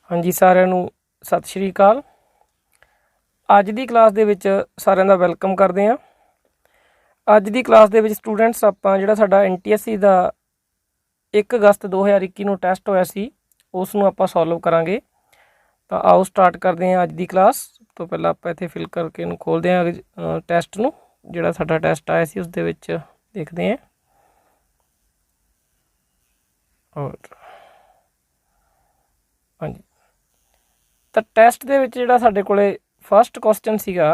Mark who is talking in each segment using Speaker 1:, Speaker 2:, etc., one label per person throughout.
Speaker 1: हाँ जी, सारिਆਂ ਨੂੰ सत श्री अकाल। ਅੱਜ ਦੀ ਕਲਾਸ ਦੇ ਵਿੱਚ ਸਾਰਿਆਂ ਦਾ ਵੈਲਕਮ ਕਰਦੇ ਹਾਂ। ਅੱਜ ਦੀ ਕਲਾਸ ਦੇ ਵਿੱਚ ਸਟੂਡੈਂਟਸ ਆਪਾਂ ਜਿਹੜਾ ਸਾਡਾ NTSC ਦਾ 1 ਅਗਸਤ 2021 ਨੂੰ ਟੈਸਟ ਹੋਇਆ ਸੀ ਉਸ ਨੂੰ ਆਪਾਂ ਸੋਲਵ ਕਰਾਂਗੇ। ਤਾਂ ਆਓ ਸਟਾਰਟ ਕਰਦੇ ਹਾਂ ਅੱਜ ਦੀ ਕਲਾਸ। ਸਭ ਤੋਂ ਪਹਿਲਾਂ ਆਪਾਂ ਇੱਥੇ ਫਿਲ ਕਰਕੇ ਇਹਨੂੰ ਖੋਲ੍ਹਦੇ ਹਾਂ ਟੈਸਟ ਨੂੰ, ਜਿਹੜਾ ਸਾਡਾ ਟੈਸਟ ਆਇਆ ਸੀ ਉਸ ਦੇ ਵਿੱਚ ਦੇਖਦੇ ਹਾਂ। ਔਰ ਹਾਂਜੀ, ਤਾਂ ਟੈਸਟ ਦੇ ਵਿੱਚ ਜਿਹੜਾ ਸਾਡੇ ਕੋਲੇ फस्ट क्वेश्चन सीगा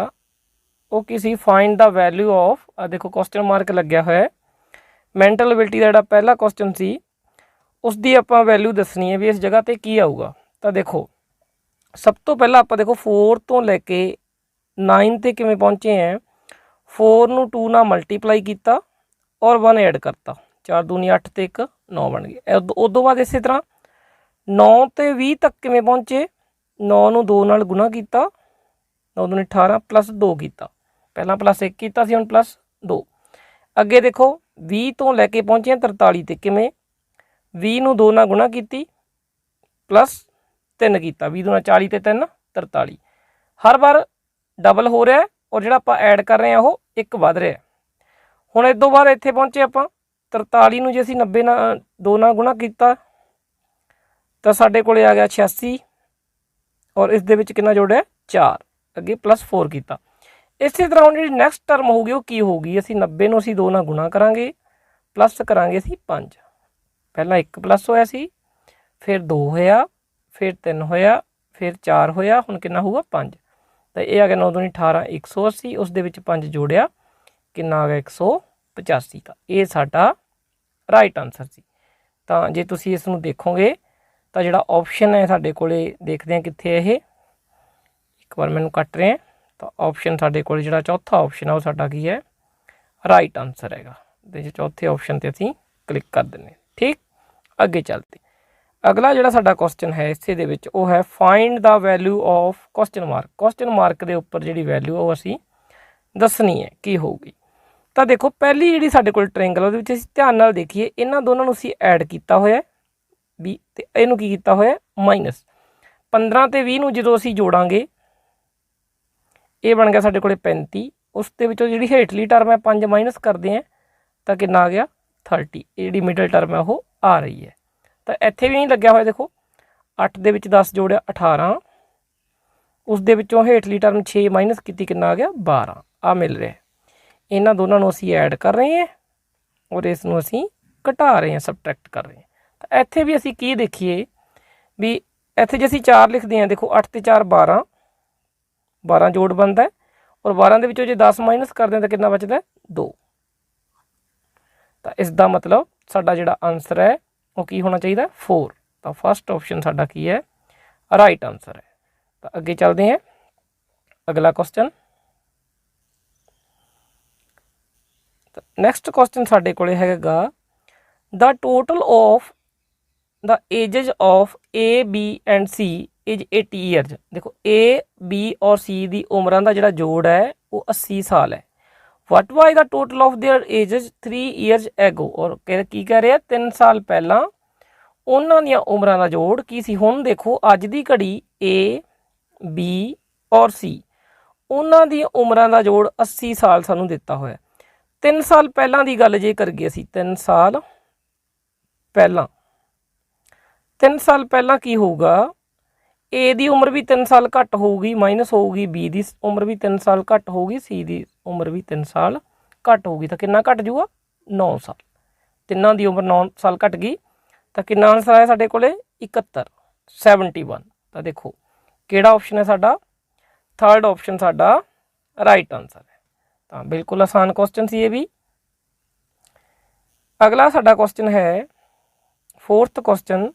Speaker 1: वो की सी फाइंड द वैल्यू ऑफ, देखो क्वेश्चन मार्क लग्या होया है। मैंटल एबिलिटी का जिहड़ा पहला क्वेश्चन सी उसकी आपां वैल्यू दसनी है भी इस जगह पर की आऊगा। तो देखो सब तो पहला आप देखो 4 तो लैके 9 ते किवें पहुँचे हैं। 4 नूं 2 नाल मल्टीप्लाई किया और 1 ऐड करता, 4 दूनी 8 ते 1 9 बन गए। उदों बाद इस तरह 9 ते 20 तक किवें पहुँचे, 9 नूं 2 नाल गुणा किया, 9 दूनी 18 प्लस 2 किया, पहला प्लस 1 किया सी, हुण प्लस 2। अगे देखो 20 तो लैके पहुँचे 43 ते किवें 20 नूं 2 नाल गुणा की प्लस 3 किया, 20 दूना 40 ते 3 43। हर बार डबल हो रहा है और जिहड़ा आपां ऐड कर रहे हैं वो 1 वध रहा है। हुण इस तों बाद इत्थे पहुँचे आपां 43 नूं जे असीं 90 नाल 2 नाल गुणा किया तो साडे कोले आ गया 86 और इस दे विच कितना जोड़िया 4, अगे प्लस 4 किया। इस तरह हम जी नैक्सट टर्म होगी वो की होगी, असी 90 नूं असीं 2 नाल गुणा करांगे प्लस करांगे असीं 5। पहला 1 प्लस होया सी, फिर 2 होया, फिर 3 होया, फिर 4 होया, हुण कितना होगा 5। तो यह आ गया 9 दूनी 18 180, उस दे विच 5 जोड़िया कितना आ गया 185। तो ये साडा राइट आंसर सी। तो जे तुसीं इस नूं देखोगे तो जिहड़ा ऑप्शन है साडे कोले देखदे हां कित्थे है, एक बार मैनू कट रहे हैं। तो ऑप्शन साडे कोल जिहड़ा चौथा ऑप्शन है वो साडा की है राइट आंसर हैगा। तो चौथे ऑप्शन ते असीं क्लिक कर देंगे। ठीक, अगे चलते अगला जिहड़ा साडा क्वेश्चन है इसे दे विच वो है find the value of question mark. Question mark के उपर जिहड़ी वैल्यू वो असीं दसनी है की होगी। तो देखो पहली जिहड़ी साडे कोल ट्रायंगल उहदे विच असीं ध्यान नाल देखीए, इन्हां दोनों नूं असीं ऐड कीता होया भी ते इहनूं की कीता होया माइनस 15 ते 20 नूं जदों असीं जोड़ांगे ये बन गया साढ़े को 35। उस जी हेठली टर्म है 5 माइनस करते हैं तो कितना आ गया 30। ये जी मिडल टर्म है वो आ रही है। तो इत्थे भी नहीं लग्या हुआ, देखो 8 दे विच 10 जोड़िया 18, उस दे विचों हेठली टर्म 6 माइनस की कितना आ गया 12 आ मिल रहा है। इन्होंने दोनों को असीं ऐड कर रहे हैं और इस नूं असीं घटा रहे हैं, सबट्रैक्ट कर रहे हैं। तो इत्थे भी असीं की देखिए भी इत्थे जे असीं 4 लिखते हैं, देखो 8 ते 4 12, 12 जोड़ बनता है और 12 के विचों जे 10 माइनस कर दें तो कितना बचता है 2। तो इसका मतलब साडा जिहड़ा आंसर है वो की होना चाहिए 4। तो फस्ट ऑप्शन साडा की है राइट आंसर है। तो अगे चलते हैं अगला क्वेश्चन। तो नैक्सट क्वेश्चन साडे कोले हैगा the total of the edges of A, B and C is 80 ईयरज। देखो A, B और C की उम्र का जोड़ा जोड़ है वो 80 साल है। What was the total of their edges 3 ईयरज एगो। और की कह रहे हैं 3 साल पहला उन्हों दी उम्र का जोड़ की सी। हुण देखो अज की घड़ी A, B और C उन्हों दी उम्र का जोड़ 80 साल सानू दिता होया। 3 साल पहला की गल जे करिए असीं 3 साल पहला, 3 साल पहला की होगा ए की उम्र भी 3 साल घट होगी माइनस होगी, बी की उम्र भी 3 साल घट होगी, सी की उम्र भी 3 साल घट होगी। तो कितना घट जूगा 9 साल। तिनों की उम्र 9 साल घट गई तो कितना आंसर आया साढ़े को 71 71। तो देखो किहड़ा ऑप्शन है साडा थर्ड ऑप्शन साडा राइट आंसर है। तो बिल्कुल आसान क्वेश्चन सी ये भी। अगला साडा क्वेश्चन है fourth question.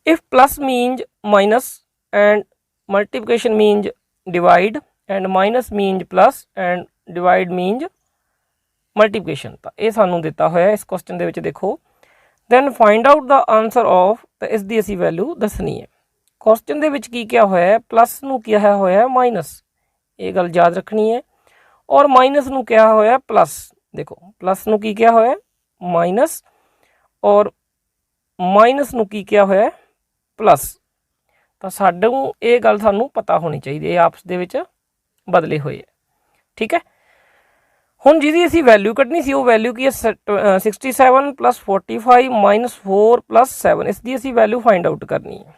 Speaker 1: If plus means minus and multiplication means divide and minus means plus and divide means multiplication, तो ये सानू दिता होया इस क्वेश्चन दे विच देखो then find out the answer of, तो इस दी असी वैल्यू दसनी है। क्वेश्चन दे विच की क्या होया है प्लस नू क्या होया माइनस, ये गल याद रखनी है, और माइनस नू क्या होया प्लस। देखो प्लस नू की क्या होया माइनस और माइनस नू की क्या होया प्लस। तो साडू ये गल सानू पता होनी चाहिए, ये आपस दे विच बदले हुए है। ठीक है, हुण जिहदी असीं वैल्यू कड्ढनी सी, वो वैल्यू की है 67 + 45 - 4 + 7, इसकी असीं वैल्यू फाइंड आउट करनी है।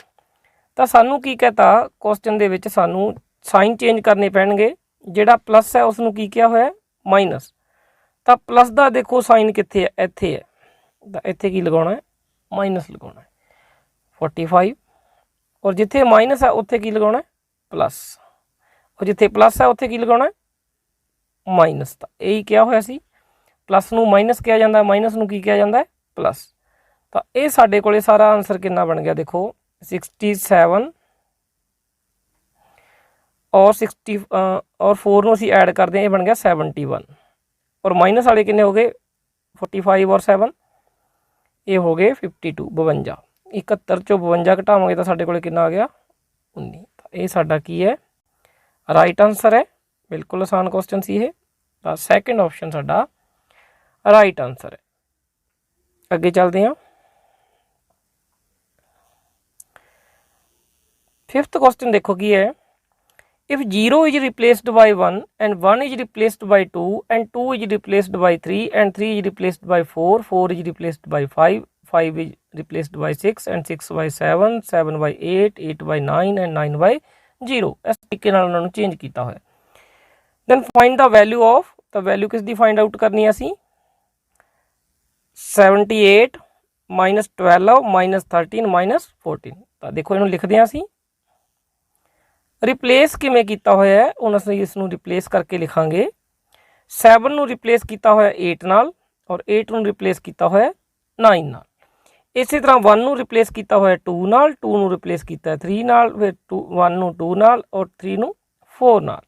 Speaker 1: तो सानू की कहता क्वेश्चन दे विच सानू साइन चेंज करने पैणगे। जिहड़ा प्लस है उसनूं की किया होया माइनस। तो प्लस का देखो साइन कित्थे है, इत्थे है, तो इत्थे की लगाउणा है, माइनस लगाउणा है 45, और जिथे माइनस है उत्थे की लगाउणा है प्लस, और जिथे प्लस है उत्थे की लगाउणा है माइनस। तो यही क्या होया सी, प्लस नूं माइनस किया जाता है, माइनस नूं की किया जाता है प्लस। तो ये साडे कोले सारा आंसर कितना बन गया, देखो 67 और 60 और 4 नूं असीं ऐड करते हैं, ये बन गया 71, और माइनस वाले किन्ने हो गए 45 और 7, ये हो गए 52 52। 71 चों 52 घटावांगे तो साडे कोले कितना आ गया 19। तो ये साडा की है राइट आंसर है। बिल्कुल आसान क्वेश्चन सी ये। तो सैकेंड ऑप्शन साडा राइट आंसर है। अगे चलते हैं, फिफ्थ क्वेश्चन देखो की है, if 0 is replaced by 1 and 1 is replaced by 2 and 2 is replaced by 3 and 3 is replaced by 4, 4 is replaced by 5, 5 is replaced by 6 and 6 by 7, 7 by 8, 8 by 9 and 9 by 0, इस तरीके नाल उन्होंने चेंज किया होया। Then find the value of, तो value किस दी find out करनी है असी, 78 - 12 - 13 - 14। तो देखो इन्होंने लिखते हैं असी रिप्लेस किमें किया होया है, हुण असीं इसनूं रिप्लेस करके लिखांगे। 7 नूं रिप्लेस किया होया 8 नाल, और 8 नूं रिप्लेस किया होया 9 नाल। इसी तरह 1 नूं रिप्लेस किया होया 2 नाल, 2 नूं रिप्लेस किया 3 नाल, फिर 1 नूं 2 नाल और 3 नूं 4 नाल।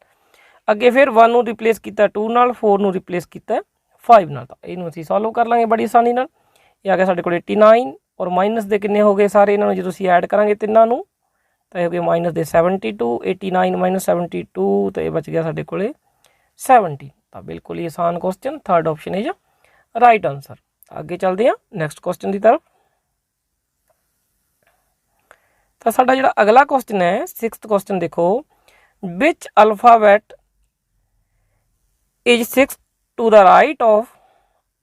Speaker 1: अगे फिर 1 नूं रिप्लेस किया 2 नाल, 4 नूं रिप्लेस किया 5 नाल। तो इहनूं असीं सॉल्व कर लांगे बड़ी आसानी नाल। ये आ गया साडे कोल 89, और माइनस दे किन्ने हो गए सारे, इन्हां नूं जदों असीं ऐड करांगे तिन्नां नूं तो हो गए माइनस दे 72, 89 - 72, तो ये बच गया साडे कोले 70। तो बिल्कुल ही आसान question, third option is right answer. आगे चलते हैं नैक्सट क्वेश्चन की तरफ। तो साडा जिहड़ा अगला क्वेश्चन है, सिक्स्थ क्वेश्चन देखो, which alphabet is 6 to the right of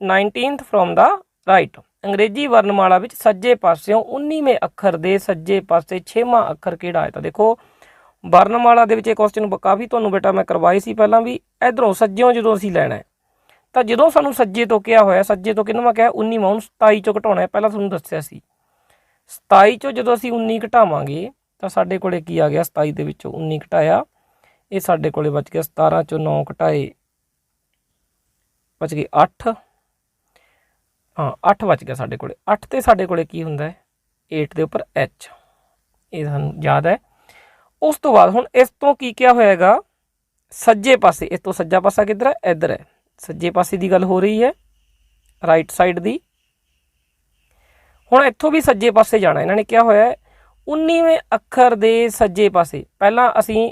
Speaker 1: 19th from the right. अंग्रेजी वर्णमाला विच सज्जे पासियों 19वें अखर दे सज्जे पासे 6वां अखर किहड़ा है। तो देखो वर्णमाला दे विच क्वेश्चन काफ़ी तुहानूं बेटा मैं करवाई सी पहलां भी, इधरों सज्जियों जदों असीं लैणा है, तो जदों सानूं सज्जे तो किहा होया, सज्जे तो किन्नवां किहा 19वां, हुण 27 चों घटाउणा है, पहलां तुहानूं दस्सिआ सी 27 चों जदों असीं 19 घटावांगे तो साडे कोले की आ गया, 27 दे विचों 19 घटाया, ये साडे कोले बच गया 17 चों 9 घटाए बच गए 8, हाँ 8 बच गया साडे कोले। 8 ते साडे कोले की हुंदा है 8 दे उपर एच, ये सानूं याद है। उस तो बाद हुण इस तो की क्या होएगा, सज्जे पासे, इस तो सज्जा पासा किधर है, इधर है, सज्जे पासे की गल हो रही है राइट साइड दी। हुण इत्थों भी सज्जे पासे जाना, इन्होंने क्या होया 19वें अखर दे सज्जे पासे, पहलां असीं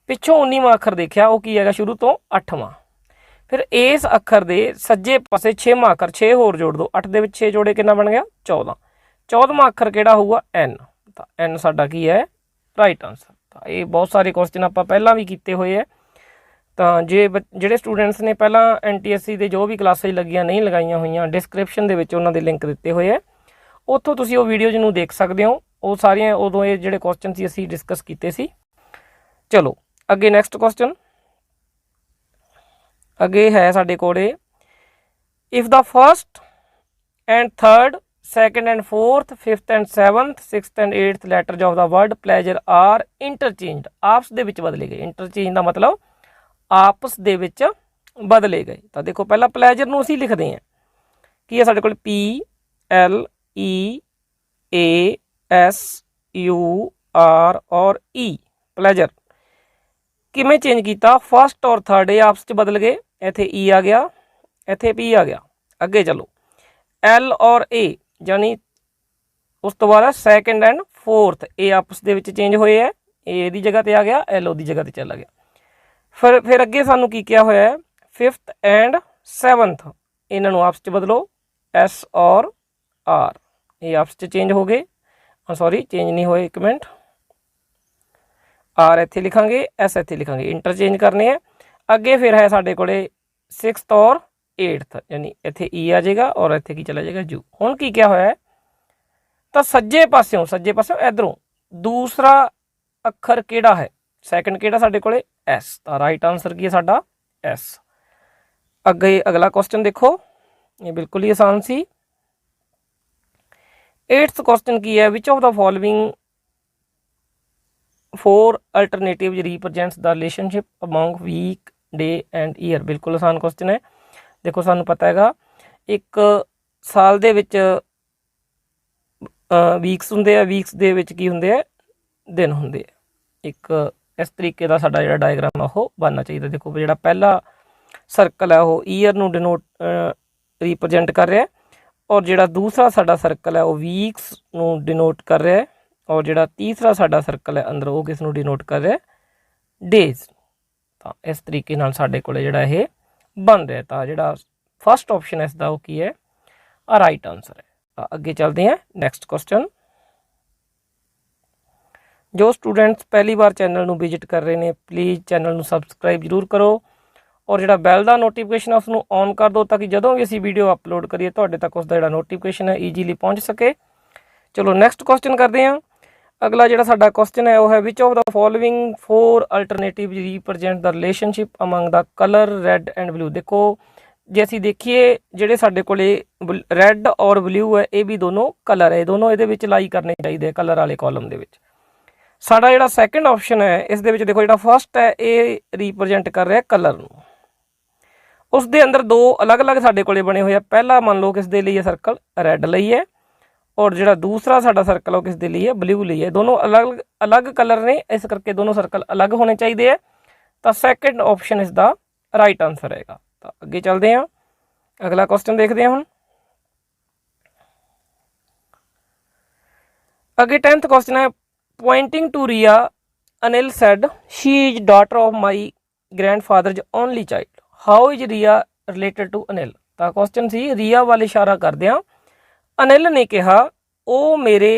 Speaker 1: पिछों 19वां अखर देखिया, वो की हैगा शुरू तो 8वां, फिर इस अखर दे सज्जे पासे 6वां अखर, 6 होर जोड़ दो, 8 दे विच 6 जोड़े कितना बन गया 14, 14वां अखर किहड़ा होऊगा एन। तो एन साडा की है राइट आंसर। तो ये बहुत सारे क्वेश्चन आपां पहलां भी कीते होए है। तो जे ਜਿਹੜੇ स्टूडेंट्स ने पहला NTSC ਦੇ जो भी क्लासेज लगियां नहीं लगाईਆਂ ਹੋਈਆਂ, डिस्क्रिप्शन ਦੇ ਵਿੱਚ ਉਹਨਾਂ ਦੇ ਲਿੰਕ ਦਿੱਤੇ ਹੋਏ ਹੈ, ਉੱਥੋਂ ਤੁਸੀਂ ਉਹ ਵੀਡੀਓਜ਼ ਨੂੰ ਦੇਖ ਸਕਦੇ ਹੋ। ਉਹ ਸਾਰੀਆਂ ਉਦੋਂ ਇਹ ਜਿਹੜੇ ਕੁਐਸਚਨ ਸੀ ਅਸੀਂ ਡਿਸਕਸ ਕੀਤੇ ਸੀ। ਚਲੋ ਅੱਗੇ ਨੈਕਸਟ ਕੁਐਸਚਨ ਅੱਗੇ ਹੈ ਸਾਡੇ ਕੋਲੇ, if the first and third, second and fourth, fifth and seventh, sixth and eighth letters of the word pleasure are interchanged, आपस ਦੇ ਵਿੱਚ ਬਦਲੇ ਗਏ। ਇੰਟਰਚੇਂਜ ਦਾ ਮਤਲਬ ਆਪਸ ਦੇ ਵਿੱਚ ਬਦਲੇ ਗਏ। ਤਾਂ ਦੇਖੋ ਪਹਿਲਾਂ ਪਲੇਜਰ ਨੂੰ ਅਸੀਂ ਲਿਖਦੇ ਹਾਂ, ਕੀ ਹੈ ਸਾਡੇ ਕੋਲ PLEASUR और E, ਪਲੇਜਰ। ਕਿਵੇਂ ਚੇਂਜ ਕੀਤਾ, ਫਸਟ ਔਰ ਥਰਡ ਇਹ ਆਪਸ 'ਚ ਬਦਲ ਗਏ, ਇੱਥੇ E ਆ ਗਿਆ, ਇੱਥੇ P ਆ ਗਿਆ। ਅੱਗੇ ਚਲੋ L और A यानी उस तो बाद सैकेंड एंड फोर्थ ये आपस दे विच चेंज होए है, ए दी जगह ते आ गया, एल दी जगह ते चला गया। फिर अगे सानू की क्या होया है, फिफ्थ एंड सैवंथ इन्हां नूं आपस च बदलो, एस और आर ये आपस च चेंज हो गए। सॉरी चेंज नहीं होए, एक मिनट, आर इत्थे लिखांगे, एस इत्थे लिखांगे, इंटरचेंज करने हैं। अगे फिर है साडे कोले 6th और 8th, यानी इत्थे ई आ जाएगा और इत्थे की चला जाएगा यू। हुण की क्या होया है, तो सज्जे पास्यों इधरों दूसरा अखर किहड़ा है, सैकेंड किहड़ा साडे कोले एस, तो राइट आंसर की है साडा एस। अगे अगला क्वेश्चन देखो, ये बिल्कुल ही आसान सी। 8th क्वेश्चन की है, which of the following 4 alternative represents the relationship among week, day and year. बिल्कुल आसान क्वेश्चन है। देखो सानू पता हैगा एक साल दे विच वीक्स हुंदे आ, वीक्स दे विच की हुंदे आ, दिन हुंदे आ। एक इस तरीके का साडा जिहड़ा डायग्राम है वो बनना चाहिए। देखो जिहड़ा पहला सर्कल है वो ईयर नू डिनोट रिप्रजेंट कर रहा है, और जिहड़ा दूसरा साडा सर्कल है वो वीक्स नू डिनोट कर रहा है, और जिहड़ा तीसरा साडा सर्कल है अंदर वो किस नू डिनोट कर रहा है, डेज। तो इस तरीके नाल साडे कोले जिहड़ा ये बन रहा है। तो जिहड़ा फस्ट ऑप्शन है इसका वो की है, राइट आंसर है। तो अगे चलते हैं नैक्सट क्वेश्चन। जो स्टूडेंट्स पहली बार चैनल में विजिट कर रहे हैं प्लीज़ चैनल में सबसक्राइब जरूर करो, और जो बैल का नोटिफिकेशन है उसको ऑन कर दो, ताकि जो भी असी वीडियो अपलोड करिए तो तक उसका जो नोटिफिकेशन है ईजीली पहुँच सके। चलो नैक्सट क्वेश्चन करते हैं। अगला जो साडा क्वेश्चन है वो है, which of the following 4 alternative represent the relationship among the colour red and blue. देखो जे असी देखिए ਜਿਹੜੇ ਸਾਡੇ ਕੋਲੇ ਰੈੱਡ और ब्लू है ये भी दोनों कलर है, दोनों ये लाई करने चाहिए कलर वाले कॉलम के। साडा जिहड़ा सैकेंड ऑप्शन है इस दे विच देखो जिहड़ा फस्ट है ये रिप्रजेंट कर रहा है कलर नूं, उस दे अंदर दो अलग अलग साडे कोले बने हुए। पहला मान लो किस दे लई है सर्कल रैड लई है, और जिहड़ा दूसरा साडा सर्कल है किस दे लई है ब्लू लई है। दोनों अलग अलग कलर ने, इस करके दोनों सर्कल अलग होने चाहिए है। तो सैकेंड ऑप्शन इसका राइट आंसर रहेगा। तो अगे चलते हैं, अगला क्वेश्चन देखते हैं। हुण अगे 10th क्वेश्चन है, pointing to Riya Anil said she is daughter of my grandfather only child, how is Riya related to Anil. तो क्वेश्चन सी रिया वाल इशारा करदियां अनिल ने कहा वो मेरे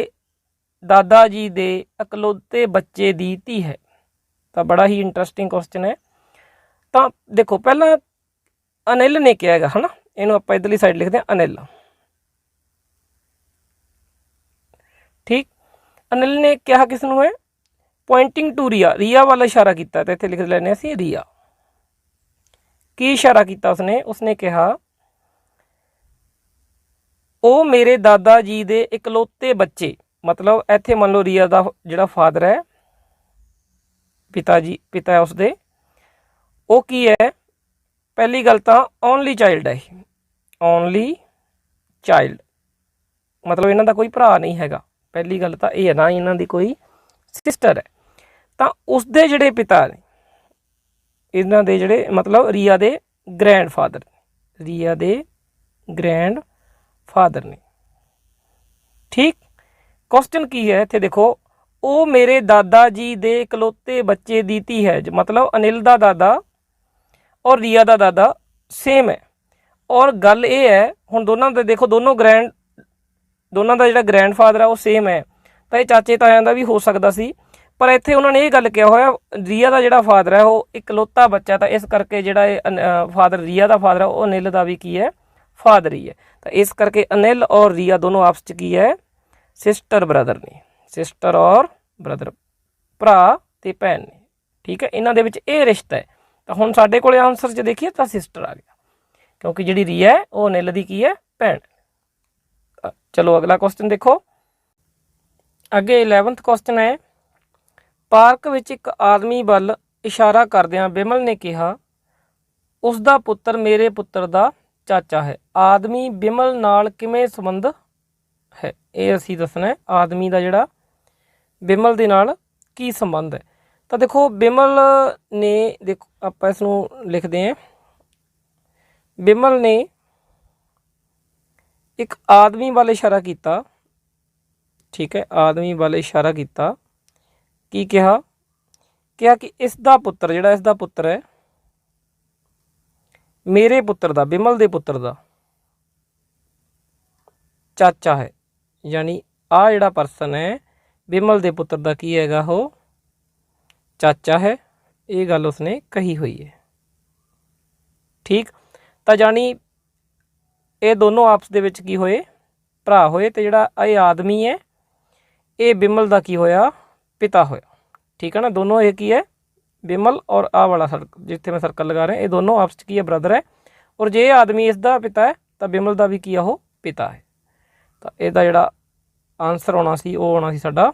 Speaker 1: दादा जी दे इकलौते बच्चे दी धी है। तो बड़ा ही इंटरस्टिंग क्वेश्चन है। तो देखो पहला अनिल ने क्या है ना, इनू आप इधरली साइड लिखते हैं अनिल, ठीक। अनिल ने कहा किसनू है, पॉइंटिंग टू रिया, रिया वाला इशारा किया, तो इत्थे लिख लैने असीं रिया। की इशारा किया उसने, उसने कहा वो मेरे दादा जी दे इकलौते बच्चे, मतलब इत्थे मान लो रिया दा जिहड़ा फादर है, पिता जी, पिता है उसदे, वो की है, पहली गल तो ओनली चाइल्ड है, ओनली चाइल्ड मतलब इन्हां दा कोई भरा नहीं हैगा। पहली गल तो यह है ना इन्हां दी कोई सिस्टर है। तो उसदे जिहड़े पिता ने, इन्हां दे जिहड़े मतलब रिया दे ग्रैंड फादर, रिया दे ग्रैंड फादर ने, ठीक। क्वेश्चन की है इत्थे देखो, वो मेरे दादा जी दे इकलौते बच्चे दी धी है, मतलब अनिल दा दादा और रिया दा दादा सेम है। और गल ये है हुण दोनों दे देखो दोनों दोनों का जिहड़ा ग्रैंड फादर है वो सेम है, तो ये चाचे तायां दा भी हो सकता सी, पर इत्थे उन्होंने ये गल कहा होया रिया का जिहड़ा फादर है वो इकलौता बच्चा, तो इस करके जिहड़ा फादर रिया का फादर है वो अनिल का भी की है फादर ही है। तो इस करके अनिल और रिया दोनों आपस च की है सिस्टर ब्रदर ने, सिस्टर और ब्रदर भरा ते भैन ने, ठीक है। इन्हां दे विच ये रिश्ता है। तो हुण साडे कोले आंसर च देखिए तो सिस्टर आ गया, क्योंकि जिहड़ी रिया है वो अनिल दी की है भैन। चलो अगला क्वेश्चन देखो, अगे 11th क्वेश्चन है, पार्क विच एक आदमी वल इशारा करदियां बिमल ने कहा उसका पुत्र मेरे पुत्र का चाचा है, आदमी बिमल नाल किवें संबंध है, ये असीं दसना है। आदमी का जिहड़ा बिमल दे नाल की संबंध है। तो देखो बिमल ने, देखो आप इसनूं लिखते हैं, बिमल ने एक आदमी वाल इशारा किया, ठीक है, आदमी वाल इशारा किया, की कहा कि इसका पुत्र जिहड़ा इसका पुत्र है मेरे पुत्र का, बिमल के पुत्र का चाचा है, यानी ਆ ਜਿਹੜਾ ਪਰਸਨ ਹੈ ਬਿਮਲ ਦੇ ਪੁੱਤਰ ਦਾ ਕੀ ਹੈਗਾ, ਉਹ ਚਾਚਾ ਹੈ। ਇਹ ਗੱਲ ਉਸਨੇ ਕਹੀ ਹੋਈ ਹੈ। ਠੀਕ, ਤਾਂ ਜਾਣੀ ਇਹ ਦੋਨੋਂ ਆਪਸ ਦੇ ਵਿੱਚ ਕੀ ਹੋਏ, ਭਰਾ ਹੋਏ। ਤੇ ਜਿਹੜਾ ਇਹ ਆਦਮੀ ਹੈ ਇਹ ਬਿਮਲ ਦਾ ਕੀ ਹੋਇਆ, ਪਿਤਾ ਹੋਇਆ। ਠੀਕ ਹੈ ਨਾ, ਦੋਨੋਂ ਇਹ ਕੀ ਹੈ, ਬਿਮਲ ਔਰ ਆਹ ਵਾਲਾ ਜਿੱਥੇ ਮੈਂ ਸਰਕਲ ਲਗਾ ਰਿਹਾ, ਇਹ ਦੋਨੋਂ ਆਪਸ 'ਚ ਕੀ ਹੈ, ਬ੍ਰਦਰ ਹੈ। ਔਰ ਜੇ ਆਦਮੀ ਇਸ ਦਾ ਪਿਤਾ ਹੈ ਤਾਂ ਬਿਮਲ ਦਾ ਵੀ ਕੀ ਆ, ਉਹ ਪਿਤਾ ਹੈ। ਤਾਂ ਇਹਦਾ ਜਿਹੜਾ ਆਨਸਰ ਆਉਣਾ ਸੀ ਉਹ ਆਉਣਾ ਸੀ ਸਾਡਾ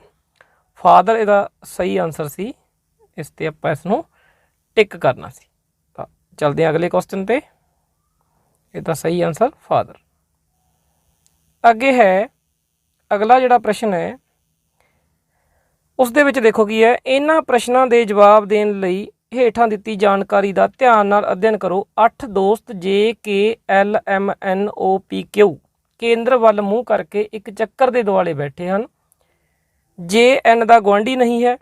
Speaker 1: ਫਾਦਰ। ਇਹਦਾ ਸਹੀ ਆਨਸਰ ਸੀ, ਇਸ 'ਤੇ ਆਪਾਂ ਇਸ ਨੂੰ ਟਿਕ ਕਰਨਾ ਸੀ। ਤਾਂ ਚਲਦੇ ਹਾਂ ਅਗਲੇ ਕੁਐਸਚਨ 'ਤੇ। ਇਹਦਾ ਸਹੀ ਆਨਸਰ ਫਾਦਰ। ਅੱਗੇ ਹੈ ਅਗਲਾ ਜਿਹੜਾ ਪ੍ਰਸ਼ਨ ਹੈ, ਉਸ ਦੇ ਵਿੱਚ ਦੇਖੋ ਕੀ ਹੈ, ਇਹਨਾਂ ਪ੍ਰਸ਼ਨਾਂ ਦੇ ਜਵਾਬ ਦੇਣ ਲਈ ਹੇਠਾਂ ਦਿੱਤੀ ਜਾਣਕਾਰੀ ਦਾ ਧਿਆਨ ਨਾਲ ਅਧਿਐਨ ਕਰੋ। 8 ਦੋਸਤ JKLMNOPQ ਕੇਂਦਰ ਵੱਲ ਮੂੰਹ ਕਰਕੇ ਇੱਕ ਚੱਕਰ ਦੇ ਦੁਆਲੇ ਬੈਠੇ ਹਨ। JN ਦਾ ਗੁਆਂਢੀ ਨਹੀਂ ਹੈ।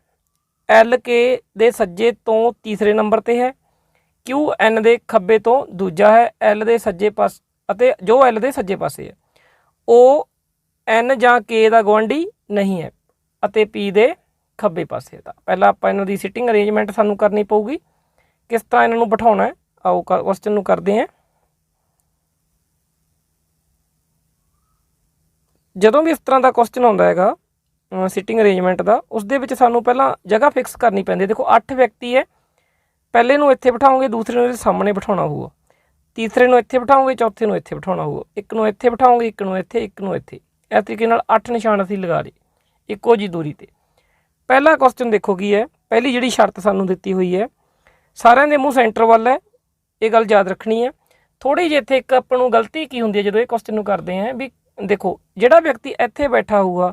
Speaker 1: LK ਦੇ ਸੱਜੇ ਤੋਂ ਤੀਸਰੇ ਨੰਬਰ ਤੇ ਹੈ। QN ਦੇ ਖੱਬੇ ਤੋਂ ਦੂਜਾ ਹੈ। L ਦੇ ਸੱਜੇ ਪਾਸੇ ਅਤੇ ਜੋ L ਦੇ ਸੱਜੇ ਪਾਸੇ ਹੈ। ON ਜਾਂ K ਦਾ ਗੁਆਂਢੀ ਨਹੀਂ ਹੈ ਅਤੇ P ਦੇ ਖੱਬੇ ਪਾਸੇ। ਤਾਂ ਪਹਿਲਾਂ ਆਪਾਂ ਇਹਨਾਂ ਦੀ ਸਿਟਿੰਗ ਅਰੇਂਜਮੈਂਟ ਸਾਨੂੰ ਕਰਨੀ ਪਊਗੀ, ਕਿਸ ਤਰ੍ਹਾਂ ਇਹਨਾਂ ਨੂੰ ਬਿਠਾਉਣਾ ਹੈ। ਆਓ ਕੁਐਸਚਨ ਨੂੰ ਕਰਦੇ ਹਾਂ। ਜਦੋਂ ਵੀ ਇਸ ਤਰ੍ਹਾਂ ਦਾ ਕੁਐਸਚਨ ਆਉਂਦਾ ਹੈਗਾ ਸਿਟਿੰਗ ਅਰੇਂਜਮੈਂਟ ਦਾ, ਉਸ ਦੇ ਵਿੱਚ ਸਾਨੂੰ ਪਹਿਲਾਂ ਜਗ੍ਹਾ ਫਿਕਸ ਕਰਨੀ ਪੈਂਦੀ ਹੈ। ਦੇਖੋ 8 ਵਿਅਕਤੀ ਹੈ, ਪਹਿਲੇ ਨੂੰ ਇੱਥੇ ਬਿਠਾਓਗੇ, ਦੂਸਰੇ ਨੂੰ ਇਹਦੇ ਸਾਹਮਣੇ ਬਿਠਾਉਣਾ ਹੋਊਗਾ, ਤੀਸਰੇ ਨੂੰ ਇੱਥੇ ਬਿਠਾਓਗੇ, ਚੌਥੇ ਨੂੰ ਇੱਥੇ ਬਿਠਾਉਣਾ ਹੋਊਗਾ, ਇੱਕ ਨੂੰ ਇੱਥੇ ਬਿਠਾਓਗੇ, ਇੱਕ ਨੂੰ ਇੱਥੇ, ਇੱਕ ਨੂੰ ਇੱਥੇ। ਇਸ ਤਰੀਕੇ ਨਾਲ 8 ਨਿਸ਼ਾਨ ਅਸੀਂ ਲਗਾ ਲਏ ਇੱਕੋ ਜੀ ਦੂਰੀ 'ਤੇ। ਪਹਿਲਾ ਕੁਐਸਚਨ ਦੇਖੋ ਕੀ ਹੈ, ਪਹਿਲੀ ਜਿਹੜੀ ਸ਼ਰਤ ਸਾਨੂੰ ਦਿੱਤੀ ਹੋਈ ਹੈ, ਸਾਰਿਆਂ ਦੇ ਮੂੰਹ ਸੈਂਟਰ ਵੱਲ ਹੈ। ਇਹ ਗੱਲ ਯਾਦ ਰੱਖਣੀ ਹੈ। ਥੋੜ੍ਹੀ ਜਿਹੀ ਇੱਥੇ ਇੱਕ ਆਪਾਂ ਨੂੰ ਗਲਤੀ ਕੀ ਹੁੰਦੀ ਹੈ ਜਦੋਂ ਇਹ ਕੁਐਸਚਨ ਨੂੰ ਕਰਦੇ ਹਾਂ, ਵੀ ਦੇਖੋ ਜਿਹੜਾ ਵਿਅਕਤੀ ਇੱਥੇ ਬੈਠਾ ਹੋਊਗਾ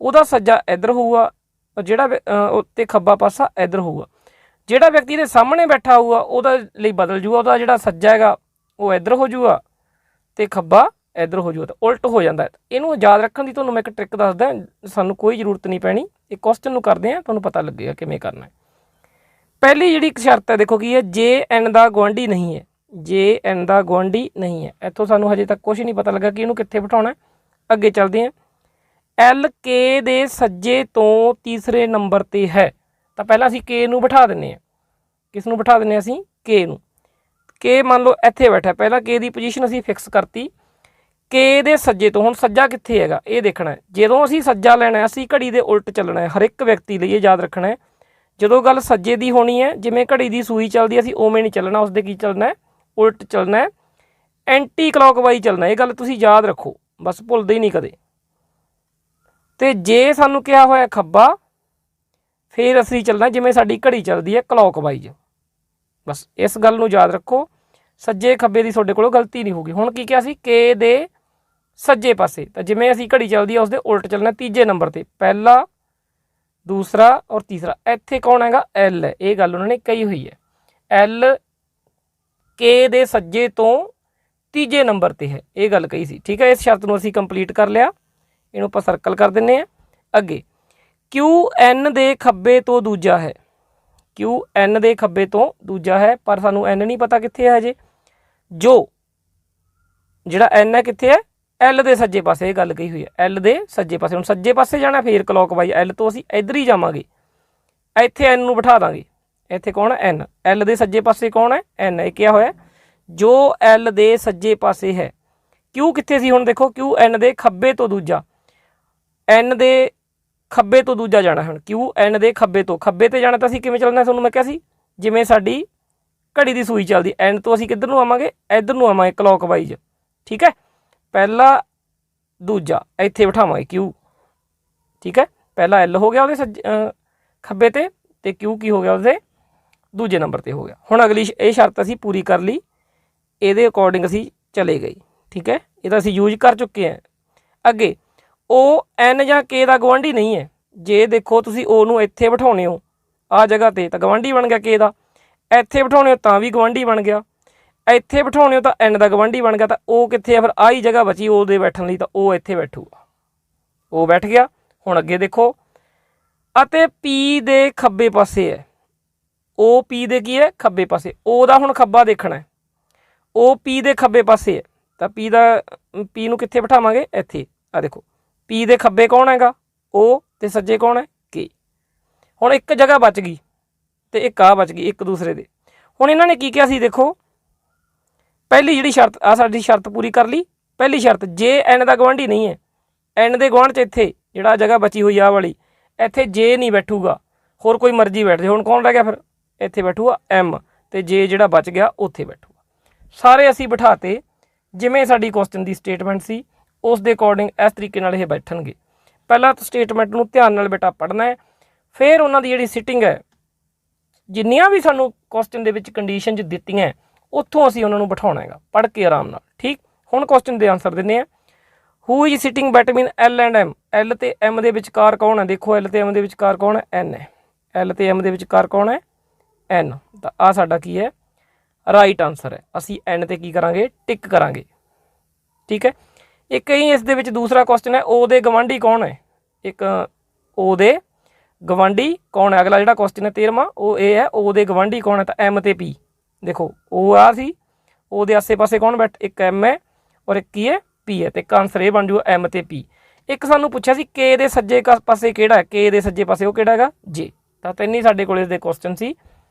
Speaker 1: ਉਹਦਾ ਸੱਜਾ ਇੱਧਰ ਹੋਊਗਾ, ਜਿਹੜਾ ਉੱਤੇ ਖੱਬਾ ਪਾਸਾ ਇੱਧਰ ਹੋਊਗਾ। ਜਿਹੜਾ ਵਿਅਕਤੀ ਇਹਦੇ ਸਾਹਮਣੇ ਬੈਠਾ ਹੋਊਗਾ ਉਹਦਾ ਲਈ ਬਦਲ ਜੂਗਾ, ਉਹਦਾ ਜਿਹੜਾ ਸੱਜਾ ਹੈਗਾ ਉਹ ਇੱਧਰ ਹੋ ਜੂਗਾ ਅਤੇ ਖੱਬਾ ਇੱਧਰ ਹੋ ਜੂਗਾ, ਤਾਂ ਉਲਟ ਹੋ ਜਾਂਦਾ। ਇਹਨੂੰ ਯਾਦ ਰੱਖਣ ਦੀ ਤੁਹਾਨੂੰ ਮੈਂ ਇੱਕ ਟ੍ਰਿਕ ਦੱਸਦਾ, ਸਾਨੂੰ ਕੋਈ ਜ਼ਰੂਰਤ ਨਹੀਂ ਪੈਣੀ। ਇਹ ਕੁਐਸਚਨ ਨੂੰ ਕਰਦੇ ਹਾਂ, ਤੁਹਾਨੂੰ ਪਤਾ ਲੱਗੇਗਾ ਕਿਵੇਂ ਕਰਨਾ ਹੈ। ਪਹਿਲੀ ਜਿਹੜੀ ਇੱਕ ਸ਼ਰਤ ਹੈ ਦੇਖੋ ਕੀ ਹੈ, JN ਦਾ ਗੁਆਂਢੀ ਨਹੀਂ ਹੈ। JN ਦਾ ਗੁਆਂਢੀ ਨਹੀਂ ਹੈ। ਇੱਥੋਂ ਸਾਨੂੰ ਹਜੇ ਤੱਕ ਕੁਛ ਨਹੀਂ ਪਤਾ ਲੱਗਾ ਕਿ ਇਹਨੂੰ ਕਿੱਥੇ ਬਿਠਾਉਣਾ। ਅੱਗੇ ਚੱਲਦੇ ਹਾਂ। LK ਦੇ ਸੱਜੇ ਤੋਂ ਤੀਸਰੇ ਨੰਬਰ 'ਤੇ ਹੈ, ਤਾਂ ਪਹਿਲਾਂ ਅਸੀਂ K ਨੂੰ ਬਿਠਾ ਦਿੰਦੇ ਹਾਂ। ਕਿਸ ਨੂੰ ਬਿਠਾ ਦਿੰਦੇ ਹਾਂ ਅਸੀਂ? K ਨੂੰ। K ਮੰਨ ਲਓ ਇੱਥੇ ਬੈਠਾ, ਪਹਿਲਾਂ K ਦੀ ਪੋਜੀਸ਼ਨ ਅਸੀਂ ਫਿਕਸ ਕਰਤੀ। K ਦੇ ਸੱਜੇ ਤੋਂ, ਹੁਣ ਸੱਜਾ ਕਿੱਥੇ ਹੈਗਾ ਇਹ ਦੇਖਣਾ ਹੈ। ਜਦੋਂ ਅਸੀਂ ਸੱਜਾ ਲੈਣਾ ਅਸੀਂ ਘੜੀ ਦੇ ਉਲਟ ਚੱਲਣਾ ਹੈ। ਹਰ ਇੱਕ ਵਿਅਕਤੀ ਲਈ ਇਹ ਯਾਦ ਰੱਖਣਾ ਹੈ, ਜਦੋਂ ਗੱਲ ਸੱਜੇ ਦੀ ਹੋਣੀ ਹੈ, ਜਿਵੇਂ ਘੜੀ ਦੀ ਸੂਈ ਚੱਲਦੀ ਅਸੀਂ ਉਵੇਂ ਨਹੀਂ ਚੱਲਣਾ, ਉਸਦੇ ਕੀ ਚੱਲਣਾ ਹੈ, ਉਲਟ ਚੱਲਣਾ ਹੈ, ਐਂਟੀ ਕਲੌਕਵਾਈਜ਼ ਚੱਲਣਾ। ਇਹ ਗੱਲ ਤੁਸੀਂ ਯਾਦ ਰੱਖੋ, ਬਸ ਭੁੱਲਦੇ ਹੀ ਨਹੀਂ ਕਦੇ। ਅਤੇ ਜੇ ਸਾਨੂੰ ਕਿਹਾ ਹੋਇਆ ਖੱਬਾ, ਫਿਰ ਅਸੀਂ ਚੱਲਣਾ ਜਿਵੇਂ ਸਾਡੀ ਘੜੀ ਚੱਲਦੀ ਹੈ ਕਲੌਕਵਾਈਜ਼। ਬਸ ਇਸ ਗੱਲ ਨੂੰ ਯਾਦ ਰੱਖੋ, ਸੱਜੇ ਖੱਬੇ ਦੀ ਤੁਹਾਡੇ ਕੋਲੋਂ ਗਲਤੀ ਨਹੀਂ ਹੋਊਗੀ। ਹੁਣ ਕੀ ਕਿਹਾ ਸੀ? K ਦੇ ਸੱਜੇ ਪਾਸੇ, ਤਾਂ ਜਿਵੇਂ ਅਸੀਂ ਘੜੀ ਚੱਲਦੀ ਹੈ ਉਸਦੇ ਉਲਟ ਚੱਲਣਾ ਤੀਜੇ ਨੰਬਰ 'ਤੇ, ਪਹਿਲਾ, ਦੂਸਰਾ ਔਰ ਤੀਸਰਾ। ਇੱਥੇ ਕੌਣ ਹੈਗਾ? L ਹੈ। ਇਹ ਗੱਲ ਉਹਨਾਂ ਨੇ ਕਹੀ ਹੋਈ ਹੈ, L K ਦੇ ਸੱਜੇ ਤੋਂ ਤੀਜੇ ਨੰਬਰ 'ਤੇ ਹੈ, ਇਹ ਗੱਲ ਕਹੀ ਸੀ। ਠੀਕ ਹੈ, ਇਸ ਸ਼ਰਤ ਨੂੰ ਅਸੀਂ ਕੰਪਲੀਟ ਕਰ ਲਿਆ। ਇਹਨੂੰ ਆਪਾਂ ਸਰਕਲ ਕਰ ਦਿੰਦੇ ਹਾਂ। ਅੱਗੇ QN ਦੇ ਖੱਬੇ ਤੋਂ ਦੂਜਾ ਹੈ। QN ਦੇ ਖੱਬੇ ਤੋਂ ਦੂਜਾ ਹੈ, ਪਰ ਸਾਨੂੰ N ਨਹੀਂ ਪਤਾ ਕਿੱਥੇ ਹੈ ਹਜੇ। ਜੋ ਜਿਹੜਾ N ਹੈ ਕਿੱਥੇ ਹੈ? L ਦੇ ਸੱਜੇ ਪਾਸੇ। ਇਹ ਗੱਲ ਕਹੀ ਹੋਈ ਹੈ, L ਦੇ ਸੱਜੇ ਪਾਸੇ। ਹੁਣ ਸੱਜੇ ਪਾਸੇ ਜਾਣਾ, ਫੇਰ ਕਲੌਕਵਾਈਜ਼ L ਤੋਂ ਅਸੀਂ ਇੱਧਰ ਹੀ ਜਾਵਾਂਗੇ, ਇੱਥੇ N ਨੂੰ ਬਿਠਾ ਦਾਂਗੇ। ਇੱਥੇ ਕੌਣ ਹੈ? N। L ਦੇ ਸੱਜੇ ਪਾਸੇ ਕੌਣ ਹੈ? N। ਇਹ ਕਿਹਾ ਹੋਇਆ ਜੋ L ਦੇ ਸੱਜੇ ਪਾਸੇ ਹੈ। Q ਕਿੱਥੇ ਸੀ? ਹੁਣ ਦੇਖੋ QN ਦੇ ਖੱਬੇ ਤੋਂ ਦੂਜਾ, N ਦੇ ਖੱਬੇ ਤੋਂ ਦੂਜਾ ਜਾਣਾ। ਹੁਣ QN ਦੇ ਖੱਬੇ ਤੋਂ, ਖੱਬੇ 'ਤੇ ਜਾਣਾ ਤਾਂ ਅਸੀਂ ਕਿਵੇਂ ਚੱਲਣਾ? ਤੁਹਾਨੂੰ ਮੈਂ ਕਿਹਾ ਸੀ ਜਿਵੇਂ ਸਾਡੀ ਘੜੀ ਦੀ ਸੂਈ ਚੱਲਦੀ। N ਤੋਂ ਅਸੀਂ ਕਿੱਧਰ ਨੂੰ ਆਵਾਂਗੇ? ਇੱਧਰ ਨੂੰ ਆਵਾਂਗੇ ਕਲੌਕਵਾਈਜ਼। ਠੀਕ ਹੈ, ਪਹਿਲਾ ਦੂਜਾ ਇੱਥੇ ਬਿਠਾਵਾਂਗੇ Q। ਠੀਕ ਹੈ, ਪਹਿਲਾ L ਹੋ ਗਿਆ ਉਹਦੇ ਖੱਬੇ 'ਤੇ, ਅਤੇ Q ਕੀ ਹੋ ਗਿਆ? ਉਹਦੇ ਦੂਜੇ ਨੰਬਰ 'ਤੇ ਹੋ ਗਿਆ। ਹੁਣ ਅਗਲੀ ਇਹ ਸ਼ਰਤ ਅਸੀਂ ਪੂਰੀ ਕਰ ਲਈ, ਇਹਦੇ ਅਕੋਰਡਿੰਗ ਅਸੀਂ ਚਲੇ ਗਏ। ਠੀਕ ਹੈ, ਇਹ ਤਾਂ ਅਸੀਂ ਯੂਜ ਕਰ ਚੁੱਕੇ ਹਾਂ। ਅੱਗੇ ON ਜਾਂ K ਦਾ ਗੁਆਂਢੀ ਨਹੀਂ ਹੈ। ਜੇ ਦੇਖੋ ਤੁਸੀਂ O ਨੂੰ ਇੱਥੇ ਬਿਠਾਉਂਦੇ ਹੋ ਆਹ ਜਗ੍ਹਾ 'ਤੇ, ਤਾਂ ਗੁਆਂਢੀ ਬਣ ਗਿਆ K ਦਾ। ਇੱਥੇ ਬਿਠਾਉਂਦੇ ਹੋ ਤਾਂ ਵੀ ਗੁਆਂਢੀ ਬਣ ਗਿਆ। ਇੱਥੇ ਬਿਠਾਉਂਦੇ ਹੋ ਤਾਂ N ਦਾ ਗੁਆਂਢੀ ਬਣ ਗਿਆ। ਤਾਂ O ਕਿੱਥੇ ਆ? ਫਿਰ ਆਹ ਹੀ ਜਗ੍ਹਾ ਬਚੀ O ਦੇ ਬੈਠਣ ਲਈ, ਤਾਂ O ਇੱਥੇ ਬੈਠੂਗਾ। O ਬੈਠ ਗਿਆ। ਹੁਣ ਅੱਗੇ ਦੇਖੋ, ਅਤੇ P ਦੇ ਖੱਬੇ ਪਾਸੇ ਹੈ। O P ਦੇ ਕੀ ਹੈ? ਖੱਬੇ ਪਾਸੇ। O ਦਾ ਹੁਣ ਖੱਬਾ ਦੇਖਣਾ ਹੈ। O P ਦੇ ਖੱਬੇ ਪਾਸੇ ਹੈ, ਤਾਂ P ਨੂੰ ਕਿੱਥੇ ਬਿਠਾਵਾਂਗੇ? ਇੱਥੇ। ਆ ਦੇਖੋ P ਦੇ ਖੱਬੇ ਕੌਣ ਹੈਗਾ O ਤੇ ਸੱਜੇ कौन है K। ਹੁਣ ਇੱਕ ਜਗ੍ਹਾ ਬਚ ਗਈ ਤੇ ਇੱਕ ਆ ਬਚ ਗਈ ਇੱਕ ਦੂਸਰੇ ਦੇ। ਹੁਣ ਇਹਨਾਂ ਨੇ ਕੀ ਕਿਹਾ ਸੀ ਦੇਖੋ, ਪਹਿਲੀ ਜਿਹੜੀ ਸ਼ਰਤ ਆ ਸਾਡੀ ਸ਼ਰਤ ਪੂਰੀ ਕਰ ਲਈ। ਪਹਿਲੀ ਸ਼ਰਤ ਜੇ N ਦਾ ਗਵਾਂਢੀ ਨਹੀਂ ਹੈ, N ਦੇ ਗੁਆਂਢ 'ਚ ਇੱਥੇ ਜਿਹੜਾ ਜਗ੍ਹਾ ਬਚੀ ਹੋਈ ਆ ਵਾਲੀ ਇੱਥੇ J ਨਹੀਂ ਬੈਠੂਗਾ, ਹੋਰ ਕੋਈ ਮਰਜ਼ੀ ਬੈਠ ਜਾਏ। ਹੁਣ ਕੌਣ ਰਹਿ ਗਿਆ ਫਿਰ, ਇੱਥੇ ਬੈਠੂਗਾ M ਤੇ J ਜਿਹੜਾ ਬਚ ਗਿਆ ਉੱਥੇ ਬੈਠੂਗਾ। ਸਾਰੇ ਅਸੀਂ ਬਿਠਾਤੇ ਜਿਵੇਂ ਸਾਡੀ ਕੁਐਸਚਨ ਦੀ ਸਟੇਟਮੈਂਟ ਸੀ ਉਸ ਦੇ ਅਕੋਰਡਿੰਗ ਇਸ ਤਰੀਕੇ ਨਾਲ ਇਹ ਬੈਠਣਗੇ। ਪਹਿਲਾਂ ਸਟੇਟਮੈਂਟ ਨੂੰ ਧਿਆਨ ਨਾਲ ਬੇਟਾ ਪੜ੍ਹਨਾ ਹੈ, ਫਿਰ ਉਹਨਾਂ ਦੀ ਜਿਹੜੀ ਸਿਟਿੰਗ ਹੈ ਜਿੰਨੀਆਂ ਵੀ ਸਾਨੂੰ ਕੁਐਸਚਨ ਦੇ ਵਿੱਚ ਕੰਡੀਸ਼ਨ 'ਚ ਦਿੱਤੀਆਂ ਉੱਥੋਂ ਅਸੀਂ ਉਹਨਾਂ ਨੂੰ ਬਿਠਾਉਣਾ ਹੈਗਾ ਪੜ੍ਹ ਕੇ ਆਰਾਮ ਨਾਲ। ਠੀਕ, ਹੁਣ ਕੁਐਸਚਨ ਦੇ ਆਨਸਰ ਦਿੰਦੇ ਹਾਂ। Who is sitting between L and M। L ਤੇ M ਦੇ ਵਿਚਕਾਰ ਕੌਣ ਹੈ, ਦੇਖੋ L ਤੇ M ਦੇ ਵਿਚਕਾਰ ਕੌਣ ਹੈ, N ਹੈ। L ਤੇ M ਦੇ ਵਿਚਕਾਰ ਕੌਣ ਹੈ, N। ਤਾਂ ਆਹ ਸਾਡਾ ਕੀ ਹੈ, ਰਾਈਟ ਆਨਸਰ ਹੈ। ਅਸੀਂ N ਤੇ ਕੀ ਕਰਾਂਗੇ, ਟਿਕ ਕਰਾਂਗੇ। ਠੀਕ ਹੈ, ਇੱਕ ਹੀ ਇਸ ਦੇ ਵਿੱਚ ਦੂਸਰਾ ਕੁਐਸਚਨ ਹੈ O ਦੇ ਗਵਾਂਢੀ ਕੌਣ ਹੈ। ਇੱਕ O ਦੇ ਗਵਾਂਢੀ ਕੌਣ ਹੈ, ਅਗਲਾ ਜਿਹੜਾ ਕੁਐਸਚਨ ਹੈ 13ਵਾਂ ਉਹ ਇਹ ਹੈ O ਦੇ ਗਵਾਂਢੀ ਕੌਣ ਹੈ। ਤਾਂ M ਤੇ P, ਦੇਖੋ O ਆ ਸੀ, O ਦੇ ਆਸੇ ਪਾਸੇ ਕੌਣ ਬੈਠ, ਇੱਕ M ਹੈ ਔਰ ਇੱਕ ਕੀ ਹੈ P ਹੈ। ਤੇ ਇੱਕ ਆਨਸਰ ਇਹ ਬਣ ਜੂਗਾ M ਤੇ P। ਇੱਕ ਸਾਨੂੰ ਪੁੱਛਿਆ ਸੀ K ਦੇ ਸੱਜੇ ਪਾਸੇ ਕਿਹੜਾ ਹੈ, K ਦੇ ਸੱਜੇ ਪਾਸੇ ਉਹ ਕਿਹੜਾ ਹੈਗਾ, J। ਤਾਂ ਤਿੰਨ ਹੀ ਸਾਡੇ ਕੋਲ ਇਸ ਦੇ ਕੁਐਸਚਨ ਸੀ।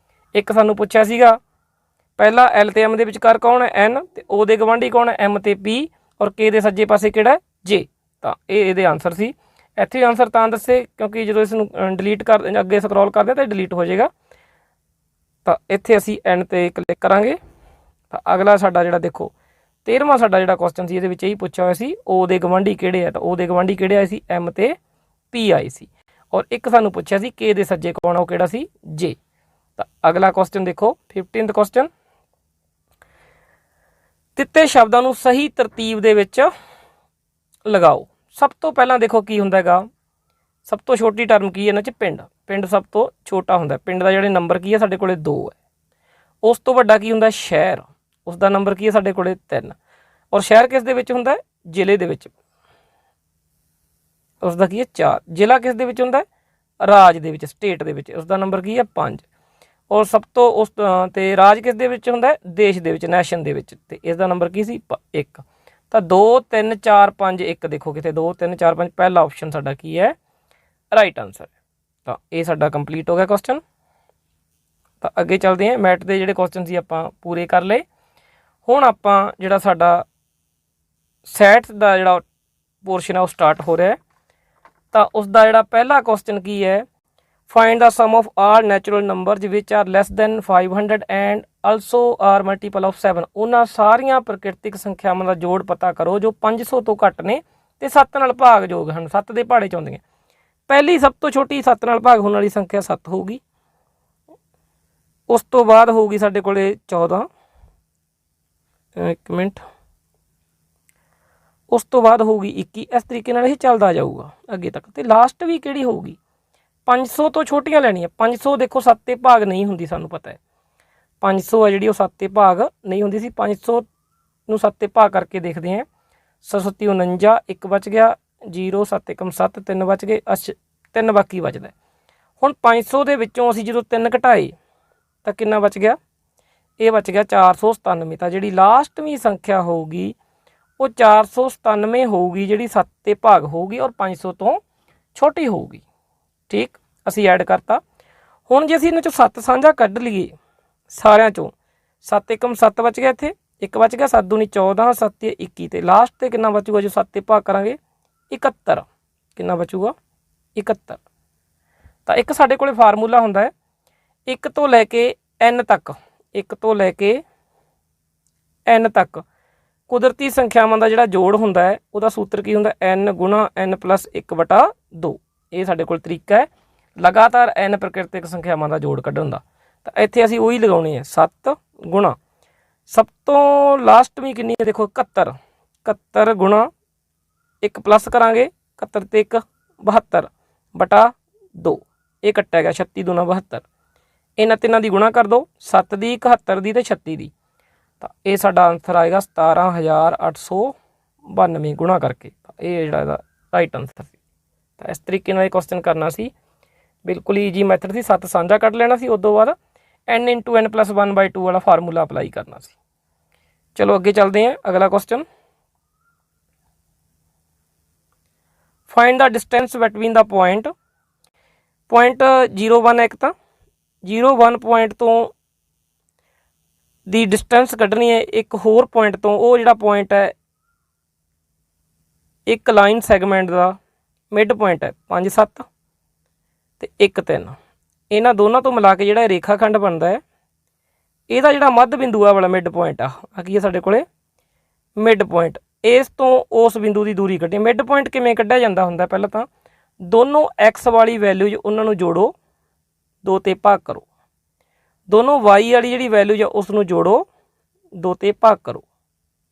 Speaker 1: ਇੱਕ ਸਾਨੂੰ ਪੁੱਛਿਆ ਸੀਗਾ ਪਹਿਲਾ L ਤੇ M ਦੇ ਵਿਚਕਾਰ ਕੌਣ ਹੈ, N, ਤੇ O ਦੇ ਗਵਾਂਢੀ ਕੌਣ ਹੈ, M ਤੇ P, ਔਰ K ਦੇ ਸੱਜੇ ਪਾਸੇ ਕਿਹੜਾ, J। ਤਾਂ ਇਹ ਇਹਦੇ ਆਨਸਰ ਸੀ। ਇੱਥੇ ਆਨਸਰ ਤਾਂ ਦੱਸੇ ਕਿਉਂਕਿ ਜਦੋਂ ਇਸ ਨੂੰ ਡਿਲੀਟ ਕਰ ਅੱਗੇ ਸਕਰੋਲ ਕਰਦੇ ਤਾਂ ਡਿਲੀਟ ਹੋ ਜਾਏਗਾ। ਤਾਂ ਇੱਥੇ ਅਸੀਂ N ਤੇ ਕਲਿੱਕ ਕਰਾਂਗੇ। ਤਾਂ ਅਗਲਾ ਸਾਡਾ ਜਿਹੜਾ ਦੇਖੋ 13ਵਾਂ ਸਾਡਾ ਜਿਹੜਾ ਕੁਐਸਚਨ ਸੀ ਇਹਦੇ ਵਿੱਚ ਇਹੀ ਪੁੱਛਿਆ ਹੋਇਆ ਸੀ O ਦੇ ਗਵਾਂਢੀ ਕਿਹੜੇ ਆ। ਤਾਂ O ਦੇ ਗਵਾਂਢੀ ਕਿਹੜੇ ਆਏ ਸੀ, M ਤੇ P ਆਏ ਸੀ। ਔਰ ਇੱਕ ਸਾਨੂੰ ਪੁੱਛਿਆ ਸੀ K ਦੇ ਸੱਜੇ ਕੌਣ ਆ, ਉਹ ਕਿਹੜਾ ਸੀ, J। ਤਾਂ ਅਗਲਾ ਕੁਐਸਚਨ ਦੇਖੋ 15th ਕੁਐਸਚਨ, ਦਿੱਤੇ ਸ਼ਬਦਾਂ ਨੂੰ ਸਹੀ ਤਰਤੀਬ ਦੇ ਵਿੱਚ ਲਗਾਓ। ਸਭ ਤੋਂ ਪਹਿਲਾਂ ਦੇਖੋ ਕੀ ਹੁੰਦਾ ਹੈਗਾ, ਸਭ ਤੋਂ ਛੋਟੀ ਟਰਮ ਕੀ ਹੈ ਇਹਨਾਂ 'ਚ, ਪਿੰਡ। ਪਿੰਡ ਸਭ ਤੋਂ ਛੋਟਾ ਹੁੰਦਾ, ਪਿੰਡ ਦਾ ਜਿਹੜੇ ਨੰਬਰ ਕੀ ਹੈ ਸਾਡੇ ਕੋਲੇ 2 ਹੈ। ਉਸ ਤੋਂ ਵੱਡਾ ਕੀ ਹੁੰਦਾ, ਸ਼ਹਿਰ, ਉਸ ਦਾ ਨੰਬਰ ਕੀ ਹੈ ਸਾਡੇ ਕੋਲੇ 3। ਔਰ ਸ਼ਹਿਰ ਕਿਸ ਦੇ ਵਿੱਚ ਹੁੰਦਾ, ਜ਼ਿਲ੍ਹੇ ਦੇ ਵਿੱਚ, ਉਸ ਦਾ ਕੀ ਹੈ 4। ਜ਼ਿਲ੍ਹਾ ਕਿਸ ਦੇ ਵਿੱਚ ਹੁੰਦਾ, ਰਾਜ ਦੇ ਵਿੱਚ, ਸਟੇਟ ਦੇ ਵਿੱਚ, ਉਸ ਦਾ ਨੰਬਰ ਕੀ ਹੈ 5। ਔਰ ਸਭ ਤੋਂ ਉਸ ਤੇ ਰਾਜ ਕਿਸ ਦੇ ਵਿੱਚ ਹੁੰਦਾ, ਦੇਸ਼ ਦੇ ਵਿੱਚ, ਨੈਸ਼ਨ ਦੇ ਵਿੱਚ, ਤੇ ਇਸ ਦਾ ਨੰਬਰ ਕੀ ਸੀ 1। ਤਾਂ 2 3 4 5 1 ਦੇਖੋ ਕਿਤੇ 2 3 4 5 ਪਹਿਲਾ ਆਪਸ਼ਨ ਸਾਡਾ ਕੀ ਹੈ, ਰਾਈਟ ਆਨਸਰ। ਤਾਂ ਇਹ ਸਾਡਾ ਕੰਪਲੀਟ ਹੋ ਗਿਆ ਕੁਐਸਚਨ। ਤਾਂ ਅੱਗੇ ਚੱਲਦੇ ਹਾਂ, ਮੈਟ ਦੇ ਜਿਹੜੇ ਕੁਐਸਚਨ ਸੀ ਆਪਾਂ ਪੂਰੇ ਕਰ ਲਏ। ਹੁਣ ਆਪਾਂ ਜਿਹੜਾ ਸਾਡਾ ਸੈਟ ਦਾ ਜਿਹੜਾ ਪੋਰਸ਼ਨ ਹੈ ਉਹ ਸਟਾਰਟ ਹੋ ਰਿਹਾ ਹੈ। ਤਾਂ ਉਸ ਦਾ ਜਿਹੜਾ ਪਹਿਲਾ ਕੁਐਸਚਨ ਕੀ ਹੈ, find the sum of all natural numbers which are less than 500 and also are multiple of 7। ਉਹਨਾਂ ਸਾਰੀਆਂ ਪ੍ਰਕਿਰਤਿਕ ਸੰਖਿਆਵਾਂ ਦਾ ਜੋੜ ਪਤਾ ਕਰੋ ਜੋ 500 ਤੋਂ ਘੱਟ ਨੇ ਤੇ 7 ਨਾਲ ਭਾਗਯੋਗ ਹਨ। 7 ਦੇ ਪਹਾੜੇ 'ਚ ਆਉਂਦੀਆਂ। ਪਹਿਲੀ ਸਭ ਤੋਂ ਛੋਟੀ 7 ਨਾਲ ਭਾਗ ਹੋਣ ਵਾਲੀ ਸੰਖਿਆ 7 ਹੋਊਗੀ। ਉਸ ਤੋਂ ਬਾਅਦ ਹੋਊਗੀ ਸਾਡੇ ਕੋਲੇ 14, ਇੱਕ ਮਿੰਟ, ਉਸ ਤੋਂ ਬਾਅਦ ਹੋਊਗੀ 21। ਇਸ ਤਰੀਕੇ ਨਾਲ ਇਹ ਚੱਲਦਾ ਜਾਊਗਾ ਅੱਗੇ ਤੱਕ। ਤੇ ਲਾਸਟ ਵੀ ਕਿਹੜੀ ਹੋਊਗੀ, 500 ਤੋਂ ਛੋਟੀਆਂ ਲੈਣੀਆਂ। 500 ਦੇਖੋ 7 ਤੇ ਭਾਗ ਨਹੀਂ ਹੁੰਦੀ, ਸਾਨੂੰ ਪਤਾ ਹੈ 500 ਹੈ ਜਿਹੜੀ ਉਹ 7 ਤੇ ਭਾਗ ਨਹੀਂ ਹੁੰਦੀ ਸੀ। 500 ਨੂੰ 7 ਤੇ ਭਾਗ ਕਰਕੇ ਦੇਖਦੇ ਹਾਂ, 7 49, 1 ਬਚ ਗਿਆ 0, 7 1 7, 3 ਬਚ ਗਏ, 3 ਬਾਕੀ ਬਚਦਾ। ਹੁਣ 500 ਦੇ ਵਿੱਚੋਂ ਅਸੀਂ ਜਦੋਂ 3 ਘਟਾਏ ਤਾਂ ਕਿੰਨਾ ਬਚ ਗਿਆ, ਇਹ ਬਚ ਗਿਆ 497। ਤਾਂ ਜਿਹੜੀ ਲਾਸਟਵੀਂ ਸੰਖਿਆ ਹੋਊਗੀ ਉਹ 497 ਹੋਊਗੀ ਜਿਹੜੀ 7 ਤੇ ਭਾਗ ਹੋਊਗੀ ਔਰ 500 ਤੋਂ ਛੋਟੀ ਹੋਊਗੀ। ਠੀਕ, ਅਸੀਂ ਐਡ ਕਰਤਾ। ਹੁਣ ਜੇ ਅਸੀਂ ਇਹਨਾਂ 'ਚੋਂ 7 ਸਾਂਝਾ ਕੱਢ ਲਈਏ ਸਾਰਿਆਂ 'ਚੋਂ, 7 1 7 ਬਚ ਗਿਆ, ਇੱਥੇ 1 ਬਚ ਗਿਆ, 7 ਦੂਣੀ 14, 7 21, ਤੇ ਲਾਸਟ ਤੇ ਕਿੰਨਾ ਬਚੂਗਾ ਜੋ 7 ਤੇ ਭਾਗ ਕਰਾਂਗੇ, 71। ਕਿੰਨਾ ਬਚੂਗਾ, 71। ਤਾਂ ਇੱਕ ਸਾਡੇ ਕੋਲੇ ਫਾਰਮੂਲਾ ਹੁੰਦਾ ਹੈ 1 ਤੋਂ ਲੈ ਕੇ n ਤੱਕ, 1 ਤੋਂ ਲੈ ਕੇ n ਤੱਕ ਕੁਦਰਤੀ ਸੰਖਿਆਵਾਂ ਦਾ ਜਿਹੜਾ ਜੋੜ ਹੁੰਦਾ ਹੈ ਉਹਦਾ ਸੂਤਰ ਕੀ ਹੁੰਦਾ, n ਗੁਣਾ n + 1/2। ਇਹ ਸਾਡੇ ਕੋਲ ਤਰੀਕਾ ਹੈ ਲਗਾਤਾਰ n ਪ੍ਰਕਿਰਤਿਕ ਸੰਖਿਆਵਾਂ ਦਾ ਜੋੜ ਕੱਢਣ ਦਾ। ਤਾਂ ਇੱਥੇ ਅਸੀਂ ਉਹੀ ਲਗਾਉਣੇ ਆ 7 ਗੁਣਾ, ਸਭ ਤੋਂ ਲਾਸਟਵੀਂ ਕਿੰਨੀ ਹੈ ਦੇਖੋ 71, 71 ਗੁਣਾ 1 ਪਲੱਸ ਕਰਾਂਗੇ 71 ਤੇ 1 72/2, ਇਹ ਕੱਟਿਆ ਗਿਆ 36 ਦੂਣਾ 72। ਇਹਨਾਂ ਤਿੰਨਾਂ ਦੀ ਗੁਣਾ ਕਰ ਦਿਓ, 7 ਦੀ 71 ਦੀ ਤੇ 36 ਦੀ। ਤਾਂ ਇਹ ਸਾਡਾ ਆਨਸਰ ਆਏਗਾ 17892 ਗੁਣਾ ਕਰਕੇ। ਇਹ ਜਿਹੜਾ ਇਹਦਾ ਰਾਈਟ ਆਨਸਰ ਸੀ। ਤਾਂ ਇਸ ਤਰੀਕੇ ਨਾਲ ਇਹ ਕੁਐਸਚਨ ਕਰਨਾ ਸੀ, ਬਿਲਕੁਲ ਈਜੀ ਮੈਥਡ ਸੀ। 7 ਸਾਂਝਾ ਕੱਢ ਲੈਣਾ ਸੀ, ਉਸ ਤੋਂ ਬਾਅਦ n × n + 1/2 ਵਾਲਾ ਫਾਰਮੂਲਾ ਅਪਲਾਈ ਕਰਨਾ ਸੀ। ਚਲੋ ਅੱਗੇ ਚੱਲਦੇ ਹਾਂ, ਅਗਲਾ question. Find the distance between the point 0 1 एक तो 0 1 पॉइंट तो दी डिस्टेंस कढ़नी है एक होर पॉइंट तो वो जिहड़ा पॉइंट है एक लाइन सैगमेंट का मिड पॉइंट है 5 7 तो 1 3 इन्हां दोनों तो मिला के जिहड़ा रेखाखंड बनता है ਇਹਦਾ ਜਿਹੜਾ ਮੱਧ ਬਿੰਦੂ ਆ ਵਾਲਾ ਮਿਡ ਪੁਆਇੰਟ ਆ ਕੀ ਹੈ ਸਾਡੇ ਕੋਲੇ ਮਿਡ ਪੁਆਇੰਟ। ਇਸ ਤੋਂ ਉਸ ਬਿੰਦੂ ਦੀ ਦੂਰੀ ਕੱਢੀ। ਮਿਡ ਪੁਆਇੰਟ ਕਿਵੇਂ ਕੱਢਿਆ ਜਾਂਦਾ ਹੁੰਦਾ, ਪਹਿਲਾਂ ਤਾਂ ਦੋਨੋਂ x ਵਾਲੀ ਵੈਲਿਊਜ ਉਹਨਾਂ ਨੂੰ ਜੋੜੋ 2 ਤੇ ਭਾਗ ਕਰੋ, ਦੋਨੋਂ y ਵਾਲੀ ਜਿਹੜੀ ਵੈਲਿਊਜ ਆ ਉਸ ਨੂੰ ਜੋੜੋ 2 ਤੇ ਭਾਗ ਕਰੋ।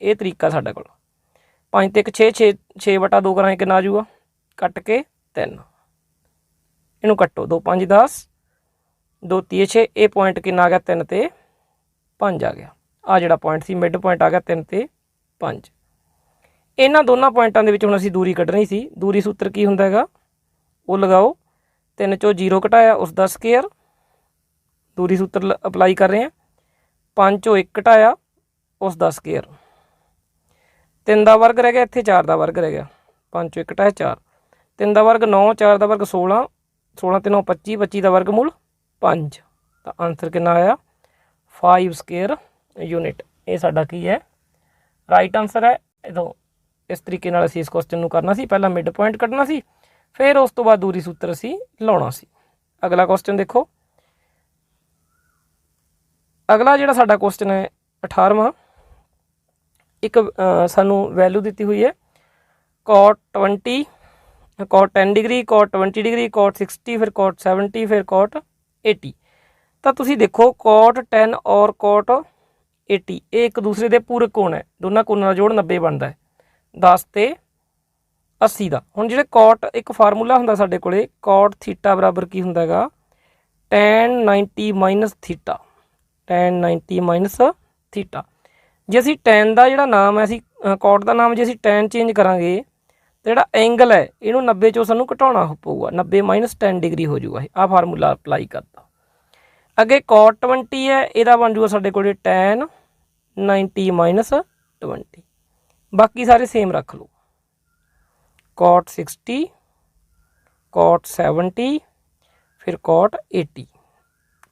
Speaker 1: ਇਹ ਤਰੀਕਾ ਸਾਡਾ ਕੋਲ 5 ਤੇ 1 6 6 6 ਬਟਾ 2 ਕਰਾਂਗੇ ਕਿੰਨਾ ਆ ਜਾਊਗਾ, ਕੱਟ ਕੇ 3, ਇਹਨੂੰ ਕੱਟੋ 2 5 10 2 3 6, ਇਹ ਪੁਆਇੰਟ ਕਿੰਨਾ ਆ ਗਿਆ 3 ਤੇ 5 आ गया। आ जिहड़ा पॉइंट सी मिड पॉइंट आ गया 3 ते 5। इन्हां दोनों पॉइंटां दे विच हुण असीं दूरी कढनी सी। दूरी सूत्र की हुंदा हैगा वो लगाओ, 3 चों 0 घटाया उसका स्केयर, दूरी सूत्र अप्लाई कर रहे हैं। 5 चों 1 घटाया उसका स्केयर, 3 का वर्ग रह गया, इत्थे 4 का वर्ग रह गया। 5 चों 1 घटाया 4, 3 का वर्ग 9, 4 का वर्ग 16, 16 ते 9 25, 25 का वर्गमूल 5। तो आंसर कितना आया 5 स्केयर यूनिट। ये साडा की है राइट आंसर है। तो इस तरीके नाल असीं इस क्वेश्चन नूं करना सी, पहला मिड पॉइंट कढ़ना सी, फिर उस तो बाद दूरी सूत्र असीं लाउणा सी। अगला क्वेश्चन देखो, अगला जिहड़ा साडा क्वेश्चन है 18वां, एक सानूं वैल्यू दित्ती हुई है cot 20, cot 10 degree, cot 20 degree, cot 60, फिर cot 70, फिर cot 80। तो तुसीं देखो cot 10 और cot 80 ये एक दूसरे के पूरक कोण है, दोनों कोणां दा जोड़ 90 बनता है, 10 ते 80 का। हुण जिहड़े cot एक फार्मूला हुंदा साडे कोले, cot थीटा बराबर की हुंदा हैगा tan 90 minus theta, tan 90 minus theta. जे असीं tan का जिहड़ा नाम है, असीं cot का नाम जे असीं tan चेंज करांगे तो जिहड़ा एंगल है इहनूं 90 चों सानूं घटाउणा पऊगा, 90 माइनस tan डिग्री हो जाऊगा। आ फार्मूला अप्लाई करता। अगे cot 20 है, यदा बन जूगा साडे कोले tan 90 माइनस 20। बाकी सारे सेम रख लो, cot 60, cot 70, फिर cot 80।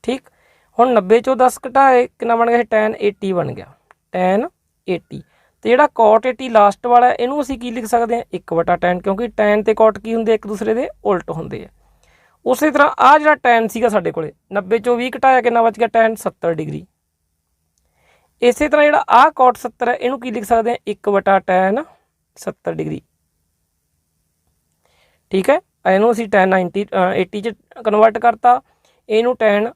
Speaker 1: ठीक, हुण 90 चों 10 घटाए कितना बन गया, tan 80 बन गया, tan 80। तो जिहड़ा cot 80 लास्ट वाला है इहनूं असीं की लिख सकते हैं 1/tan, क्योंकि tan ते cot की हुंदे एक दूसरे दे उल्ट हुंदे है। उस तरह आ जिहड़ा tan सीगा साडे कोले 90 चों 20 घटाया कितना बच गया, tan 70 डिग्री। इस तरह जिहड़ा आ cot 70 है इहनूं की लिख सकते हैं 1/tan 70 डिग्री। ठीक है, इहनूं असीं tan 90 80 च कन्वर्ट करता, इहनूं tan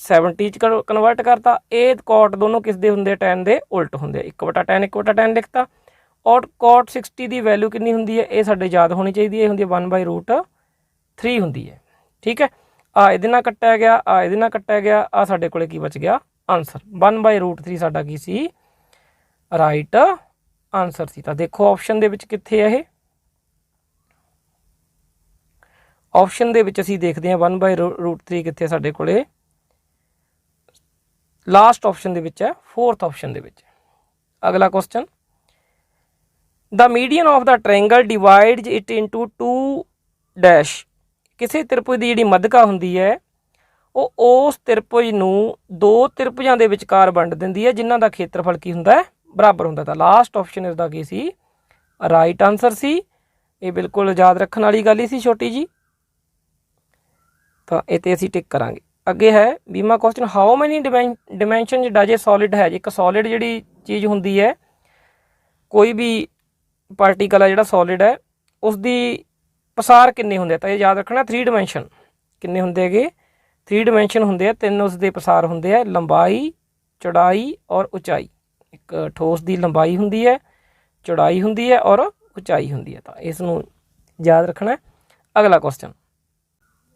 Speaker 1: 70 च कन्वर्ट करता। ये cot दोनों किस दे हुंदे, tan दे उल्ट हुंदे। 1/tan लिखता। और cot 60 की वैल्यू कितनी हुंदी है, ये साडे याद होनी चाहिए, ये हुंदी है 1/√3 हुंदी है। ठीक है, आ इहदे नाल कट्टिया गया, आ इहदे नाल कट्टिया गया, आ साडे कोले की बच गया आंसर 1/√3 साडा की सी राइट आंसर सी। तो देखो ऑप्शन दे विच कित्थे है, ऑप्शन दे विच असीं देखदे हां 1/√3 कित्थे साडे कोले, लास्ट ऑप्शन दे विच है, 4th ऑप्शन दे विच। अगला question, the median of the triangle divides it into 2 dash. किसी त्रिभुज की जिहड़ी मध्यका हुंदी है वो उस त्रिभुज नूं 2 त्रिभुजां दे विचकार वंड दिंदी है जिन्हां दा खेत्रफल की हुंदा है, बराबर हुंदा। तां लास्ट ऑप्शन इसदा की सी राइट आंसर सी। ये बिल्कुल याद रखने वाली गल ही सी छोटी जी। तो इत्ते असीं टिक करांगे। अगे है 20वां question, how many dimension does a solid है। एक सॉलिड जिहड़ी चीज़ हुंदी है, कोई भी पार्टिकल है जिहड़ा सॉलिड है, उसकी पसार किन्ने हुंदे, तो ये याद रखना 3 डिमेंशन किन्ने हुंदे हैगे, 3 डिमेंशन हुंदे, 3 उसके पसार हुंदे है, लंबाई, चौड़ाई और उचाई। एक ठोस की लंबाई हुंदी है, चौड़ाई हुंदी है और उचाई हुंदी है। तो इसनूं याद रखना है। अगला क्वेश्चन,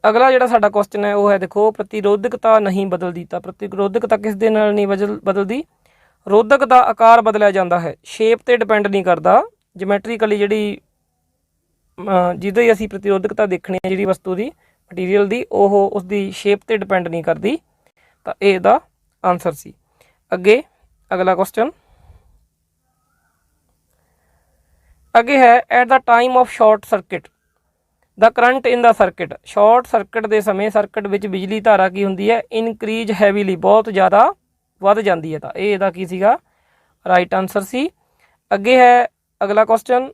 Speaker 1: अगला जिहड़ा साडा क्वेश्चन है वो है, देखो प्रतिरोधकता नहीं बदलती। तो प्रतिरोधकता किस दे नाल नहीं बदलती, रोधक का आकार बदलिया जाता है, शेप ते डिपेंड नहीं करता। जोमैट्रिकली जिहड़ी जिहदे असीं प्रतिरोधकता देखनी है जिहड़ी वस्तु की मटीरियल की, ओह उसकी शेप ते डिपेंड नहीं करती। तो इहदा आंसर सी। अगे अगला क्वेश्चन, अगे है at the time of short circuit the current in the circuit, short circuit ਦੇ ਸਮੇਂ ਸਰਕਿਟ ਵਿੱਚ ਬਿਜਲੀ ਧਾਰਾ ਕੀ ਹੁੰਦੀ ਹੈ, ਇਨਕਰੀਜ਼ ਹੈਵੀਲੀ, ਬਹੁਤ ਜ਼ਿਆਦਾ ਵੱਧ ਜਾਂਦੀ ਹੈ। ਤਾਂ ਇਹ ਇਹਦਾ ਕੀ ਸੀਗਾ, ਰਾਈਟ ਆਨਸਰ ਸੀ। ਅੱਗੇ ਹੈ ਅਗਲਾ ਕੁਐਸਚਨ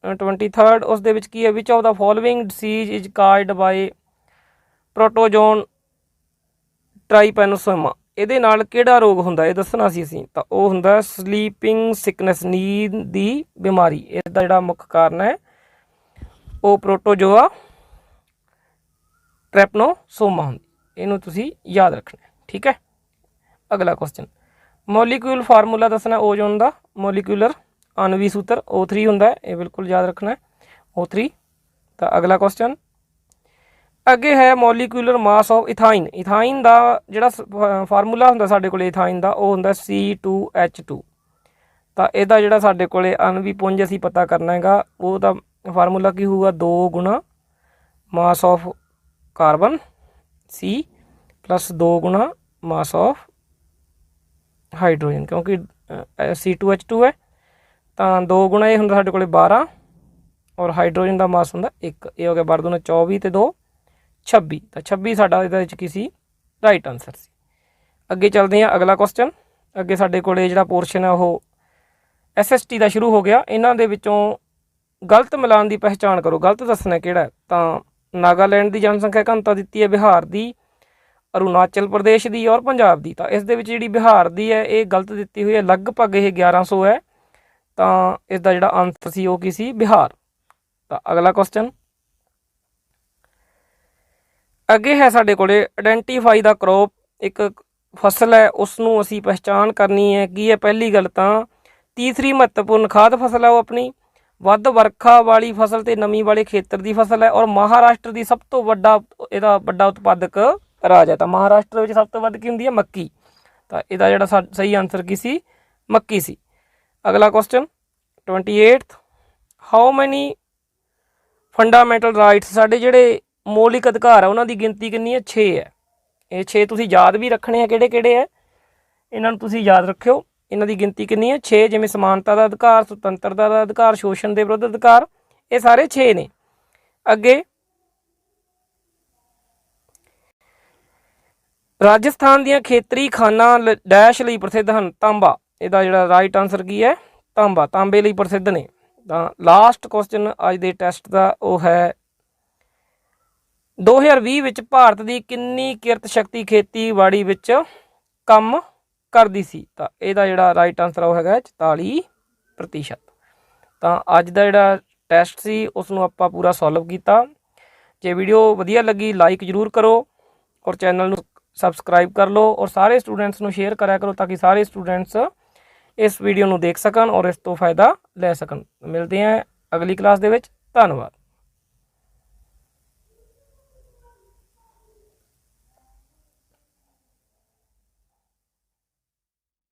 Speaker 1: 23rd, ਉਸ ਦੇ ਵਿੱਚ ਕੀ ਹੈ, which of the following disease is caused by protozoan trypanosoma, ਇਹਦੇ ਨਾਲ ਕਿਹੜਾ ਰੋਗ ਹੁੰਦਾ ਇਹ ਦੱਸਣਾ ਸੀ ਅਸੀਂ। ਤਾਂ ਉਹ ਹੁੰਦਾ ਸਲੀਪਿੰਗ ਸਿਕਨੈਸ, ਨੀਂਦ ਦੀ ਬਿਮਾਰੀ। ਇਹਦਾ ਜਿਹੜਾ ਮੁੱਖ ਕਾਰਨ ਹੈ ਉਹ ਪ੍ਰੋਟੋਜੋਆ ਟ੍ਰੈਪਨੋਸੋਮਾ ਹੁੰਦੀ, ਇਹਨੂੰ ਤੁਸੀਂ ਯਾਦ ਰੱਖਣਾ, ਠੀਕ ਹੈ। ਅਗਲਾ ਕੁਐਸਚਨ, ਮੋਲੀਕਿਊਲ ਫਾਰਮੂਲਾ ਦੱਸਣਾ ਓਜ਼ੋਨ ਦਾ, ਮੋਲੀਕਿਊਲਰ ਅਣਵੀ ਸੂਤਰ O3 ਹੁੰਦਾ, ਇਹ ਬਿਲਕੁਲ ਯਾਦ ਰੱਖਣਾ O3। ਤਾਂ ਅਗਲਾ ਕੁਐਸਚਨ ਅੱਗੇ ਹੈ ਮੋਲੀਕਿਊਲਰ ਮਾਸ ਆਫ ਇਥਾਈਨ, ਇਥਾਈਨ ਦਾ ਜਿਹੜਾ ਫਾਰਮੂਲਾ ਹੁੰਦਾ ਸਾਡੇ ਕੋਲ ਇਥਾਈਨ ਦਾ ਉਹ ਹੁੰਦਾ C2H2। ਤਾਂ ਇਹਦਾ ਜਿਹੜਾ ਸਾਡੇ ਕੋਲ ਅਣਵੀ ਪੁੰਜ ਅਸੀਂ ਪਤਾ ਕਰਨਾ ਹੈਗਾ, ਉਹਦਾ ਫਾਰਮੂਲਾ ਕੀ ਹੋਊਗਾ, 2 ਗੁਣਾ ਮਾਸ of carbon C plus 2 Guna mass of hydrogen, क्योंकि C2H2 है तो 2 गुना ये होंगे साढ़े को 12 और हाइड्रोजन का मास होंगे 1, ये हो गया 12 दूना 24 तो 2 26, तो 26 साडा इहदे की सी राइट आंसर सी। अगे चलते हैं अगला क्वेश्चन। अगे साडे कोले जिहड़ा पोर्शन है वो SST का शुरू हो गया। इन्हां दे विचों गलत मिलान की पहचान करो, गलत दसना किहड़ा है। तो नागालैंड की जनसंख्या घनता दी है, बिहार की, अरुणाचल प्रदेश की और पंजाब की। तो इस दे विच जिहड़ी बिहार की है ये गलत दी हुई है, लगभग ये 1100 है। तो इसका जिहड़ा आंसर सी वो की सी बिहार। तो अगला क्वेश्चन अगे है साडे कोले आइडेंटिफाई द क्रॉप, एक फसल है उसनों असी पहचान करनी है कि है। पहली गल तो तीसरी महत्वपूर्ण खाद फसल है वो अपनी, वध वर्खा वाली फसल ते नमी वाले खेतर की फसल है, और महाराष्ट्र की सब तो वड्डा इहदा वड्डा उत्पादक राज है। तो महाराष्ट्र में सब तो वध की हुंदी है मक्की। तो इहदा जिहड़ा सही आंसर की सी मक्की सी। अगला question 28th, how many fundamental rights, साडे जिहड़े मौलिक अधिकार है उन्होंने गिनती कितनी है, 6 है। ये 6 तुसीं याद भी रखने हैं किहड़े किहड़े है, इन्हां नूं तुसीं याद रखियो। इन्हां दी गिनती कितनी है, 6, जिवें समानता का अधिकार, सुतंत्रता का अधिकार, शोषण के विरुद्ध अधिकार, ये सारे 6 ने। अगे राजस्थान दियां खेतरी खाना डैश लई प्रसिद्ध हैं, तांबा। इहदा जिहड़ा राइट आंसर की है तांबा, तांबे लई प्रसिद्ध ने। तो लास्ट क्वेश्चन अज दे टेस्ट का वो है 2020 विच भारत की कितनी किरत शक्ति खेतीबाड़ी विच काम करती सी। तो इहदा जिहड़ा राइट आंसर वो है 44%। तो अज दा जिहड़ा टैस्ट सी उसनूं आपां पूरा सॉल्व किया। जे वीडियो वधिया लगी लाइक जरूर करो और चैनल नूं सबसक्राइब कर लो, और सारे स्टूडेंट्स नूं शेयर करा करो ताकि सारे स्टूडेंट्स इस वीडियो नूं देख सकन और इस तो फायदा ले सकन। मिलते हैं अगली क्लास दे विच। धन्नवाद।